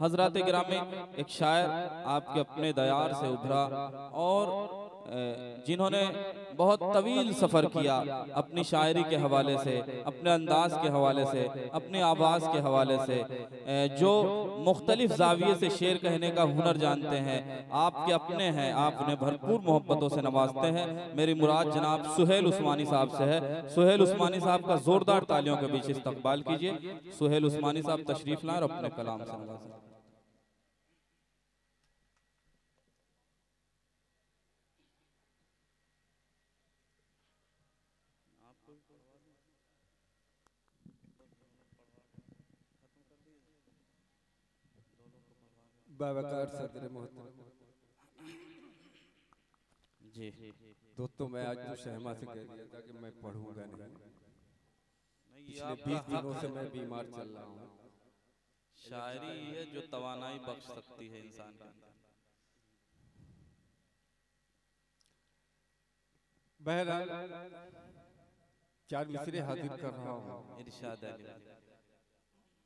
हजरत गिरामी, एक शायर आपके अपने दयार से उभरा और जिन्होंने बहुत तवील सफ़र किया अपनी शायरी के हवाले से, अपने अंदाज के हवाले से, अपनी आवाज़ के हवाले से, जो मुख्तलिफ जाविये से शेर कहने का हुनर जानते हैं, आपके अपने हैं, आप उन्हें भरपूर मोहब्बतों से नवाजते हैं। मेरी मुराद जनाब सुहेल उस्मानी साहब से है। सुहेल उस्मानी साहब का जोरदार तालियों के बीच इस्तकबाल कीजिए। सुहेल उस्मानी साहब तशरीफ लाएं और अपने कलाम से नवाजें। बावकार सदर मोहतरम जी। दोस्तों, मैं आज तो शहमा से कह दिया था कि मैं पढ़ूंगा नहीं। पिछले 20 आपका दिनों से मैं बीमार चल रहा हूँ। शायरी है जो तवानाई बख्श सकती है इंसान के अंदर। बहरहाल 4 मिसरे हाजिर कर रहा हूँ। इरशाद अली।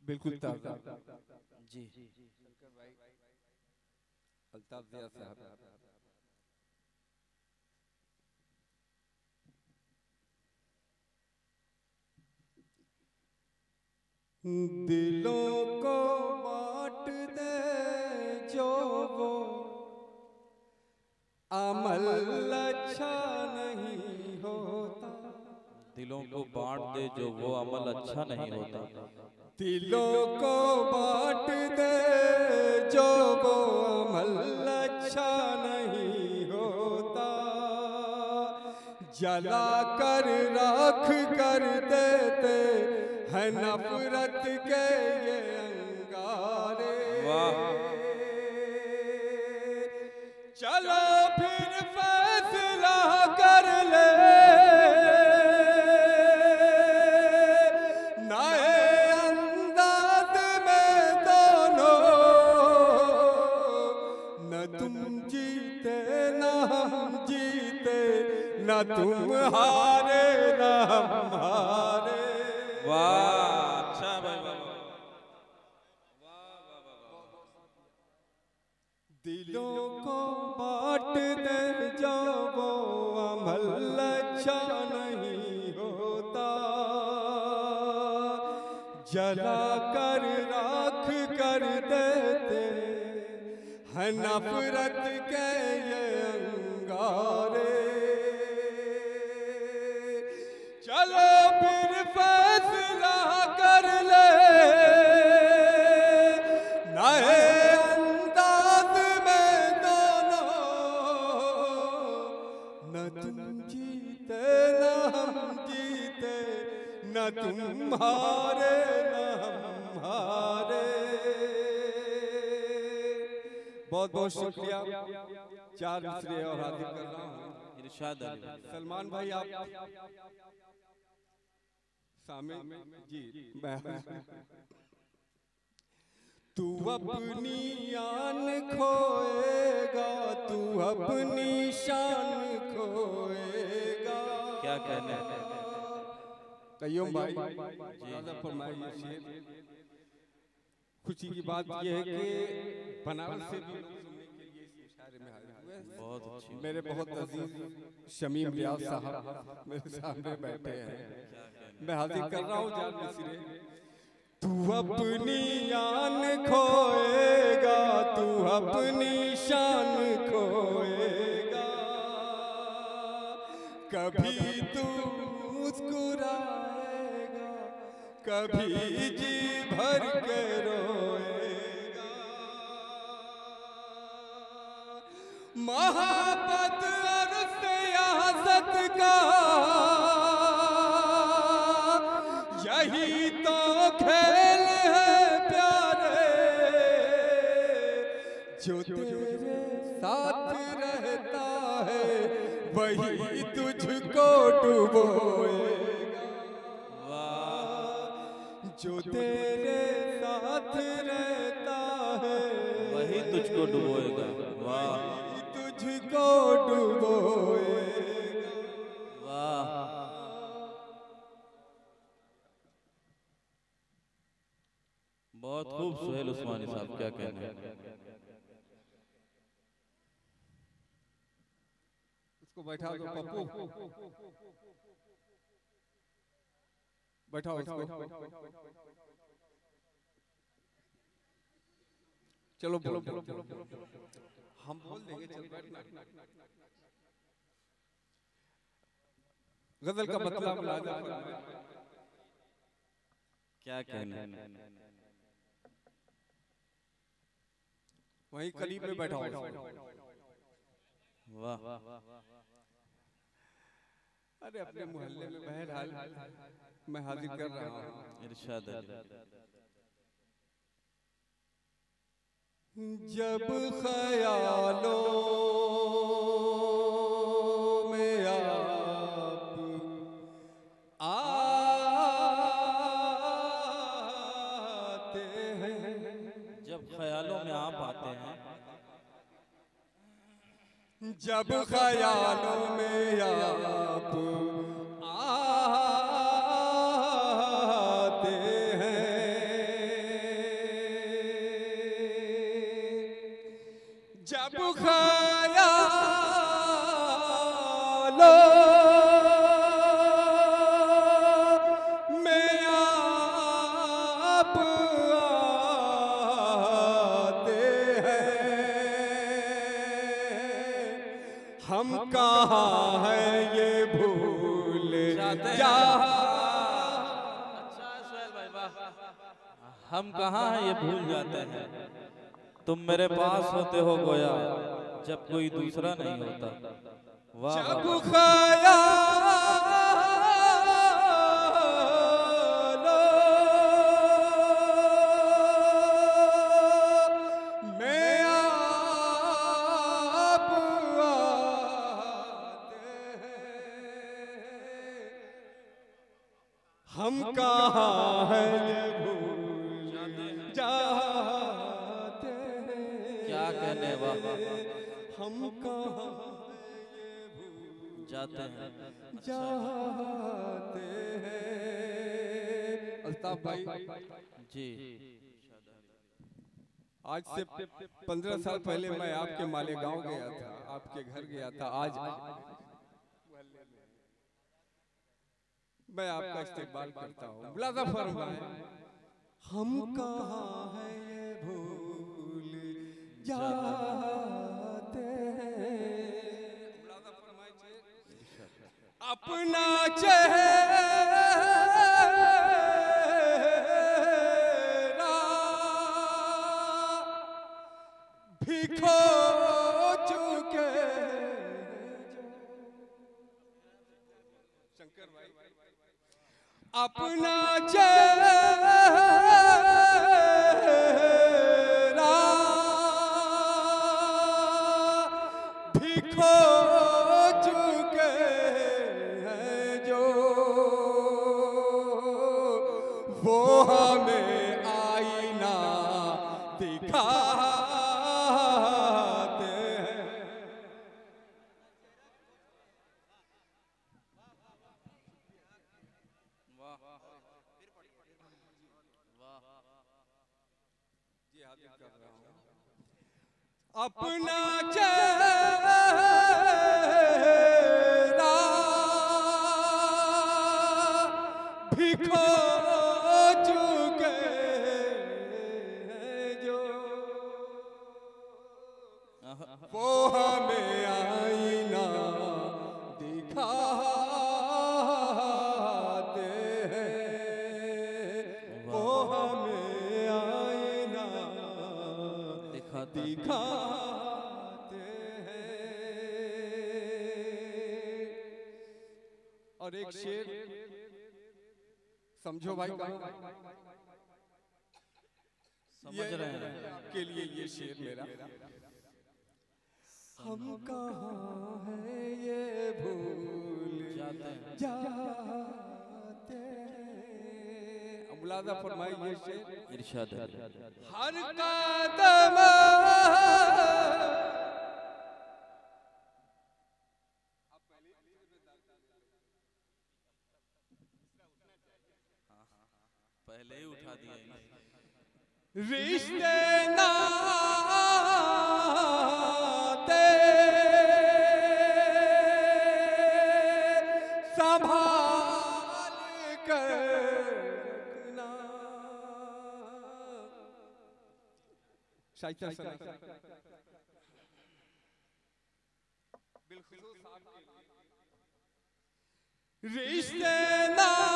बिल्कुल ताज़ा जी। अल्ताफ ज़िया साहब। दिलों को बांट दे जो वो अमल अच्छा नहीं होता। दिलों को बांट दे जो वो अमल अच्छा नहीं होता। दिलों को बांट दे जो वो अमल अच्छा नहीं होता। जला कर राख कर देते हैं नफरत के ये अंगारे। चलो फिर फैसला कर ले, नए अंदाज में दोनों, न तुम जीते न हम जीते, न तुम हारे न हम हारे। वाह, अच्छा भाई, दिलों को बांट दे जो वो अमल अच्छा नहीं होता। जला कर राख कर देते हैं नफरत के ये अंगारे। चलो फिर फैसला कर ले, नए अंदाज में दोनों, न तुम जीते न हम जीते, न तुम हारे न हम हारे। बहुत बहुत शुक्रिया। 4 मिसरे और हाजिर कर रहा हूँ। इरशाद अली। सलमान भाई आप सामने जी। तू अपनी आन खोएगा, तू अपनी शान खोएगा। क्या कहने हैं? कयूम भाई ज़्यादा फरमाइए ये शेर। खुशी की बात यह है कि बनारस से भी लोग सुनने के लिए इस मुशायरे में आए हुए हैं। बहुत अच्छी। मेरे बहुत अजीज शमीम रियाज साहब मेरे सामने बैठे हैं। मैं हाजिर कर रहा हूँ 4 मिसरे। तू अपनी आन खोएगा, तू अपनी शान खोएगा। कभी तू मुस्कुराएगा, कभी जी भर के रोएगा। मोहब्बत और सियासत का यही तो खेल है प्यारे। जो तेरे साथ रहता है वही तुझको डुबोएगा। जो तेरे साथ रहता है वही तुझको डुबोएगा। वाह, तुझको डुबोएगा। वाह, बहुत बहुत खूब सुहेल उस्मानी साहब, क्या कहने हैं। उसको बैठा दो पप्पू, बैठाओ उसको। चलो बोलो, हम बोल देंगे, चल बैठना। गजल का मतलब क्या कहने हैं। वहीं करीब में बैठा हो। वाह, अरे अपने मोहल्ले में बहरहाल मैं हाजिर कर रहा हूँ। इरशाद है। जब ख्यालों में आप आते हैं, जब ख्यालों में आप आते हैं, जब ख्यालों में आप आते हैं, जब ख्यालों में आप आते हैं, हम कहाँ हैं ये भूल जाते हैं। जा। अच्छा है सुहेल भाई, वाह। हम कहाँ हैं ये भूल जाते हैं, तुम मेरे पास होते हो गोया जब कोई दूसरा नहीं होता। वाह जब वाह। ख्यालों में आप आते हैं, हम कहाँ हैं ये भूल जाते हैं। क्या कहने, वाह, हम कहाँ ये भूल जाते हैं। जाते हैं। अल्ताफ भाई, जी, आज से 15 साल पहले मैं आपके मालेगांव गया था, आपके घर गया था। आज मैं आपका इस्तेमाल करता हूँ। मुलाज़ा फरमाए, हम कहाँ हैं ये भूल जाते हैं। मुलाज़ा फरमाए अपना चेहरा भी खो चुके शंकर भाई, अपना चेहरा भी खो चुके हैं जो, वो हमें आईना दिखाते हैं। जी हाजिर कर रहा हूँ। अपना चेहरा भी खो चुके हैं जो, वो हमें आईना दिखाते हैं, वो हमें आईना दिखाते हैं। और एक शेर समझो भाई, समझ रहे हैं के लिए ये शेर मेरा। हम कहाँ हैं ये भूल जाते हैं। जाते हैं। मुलाज़ा फरमाइए ये शेर। इरशाद है। हर कदम पहले ही उठा दिया। रिश्ते नाते संभाल कर रखना। शायद रिश्ते नाते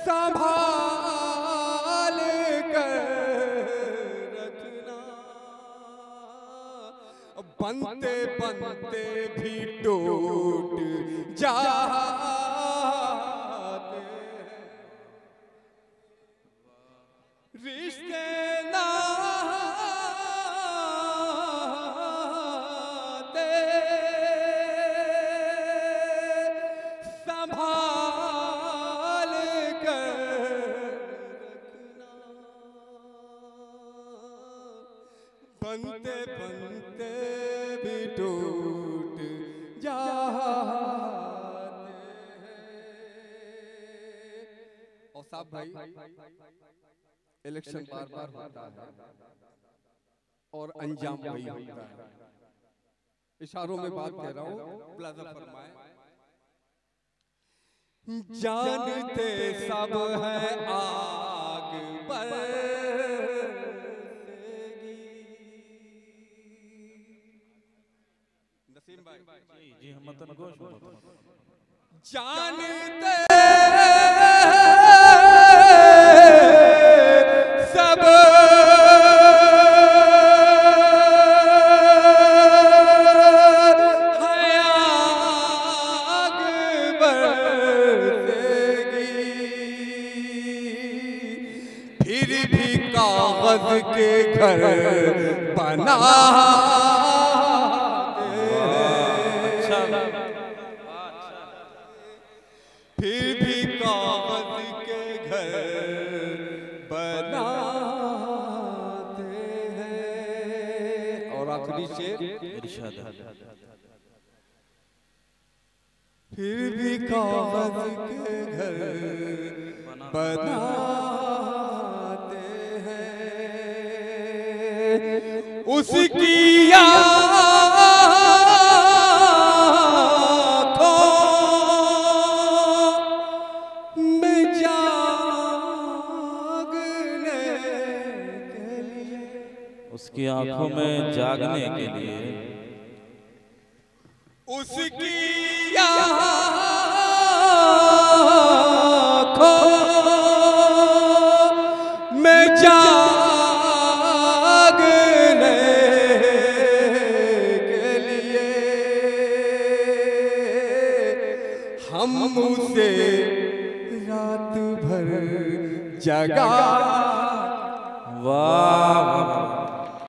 संभाल कर रखना। बनते बनते भी टूट जाते रिश्ते नाते संभाल कर रखना। बनते बनते भी टूट जाते हैं। और साहब भाई इलेक्शन बार बार होता है और अंजाम वही होता है। इशारों में बात कह रहा हूं, प्लाजा फरमाए। जानते सब है आग बरसेगी। नसीम भाई जी हम मतन गोश जानते सब आग बरसेगी। फिर भी कागज के घर बना फिर भी कागज के घर बनाते हैं। और आखिरी शेर इरशाद फिर भी कागज के घर बनाते हैं। उसकी उसकी आंखों में जागने के लिए उसकी आँखों में जागने के लिए हम उसे रात भर जगा। वाह।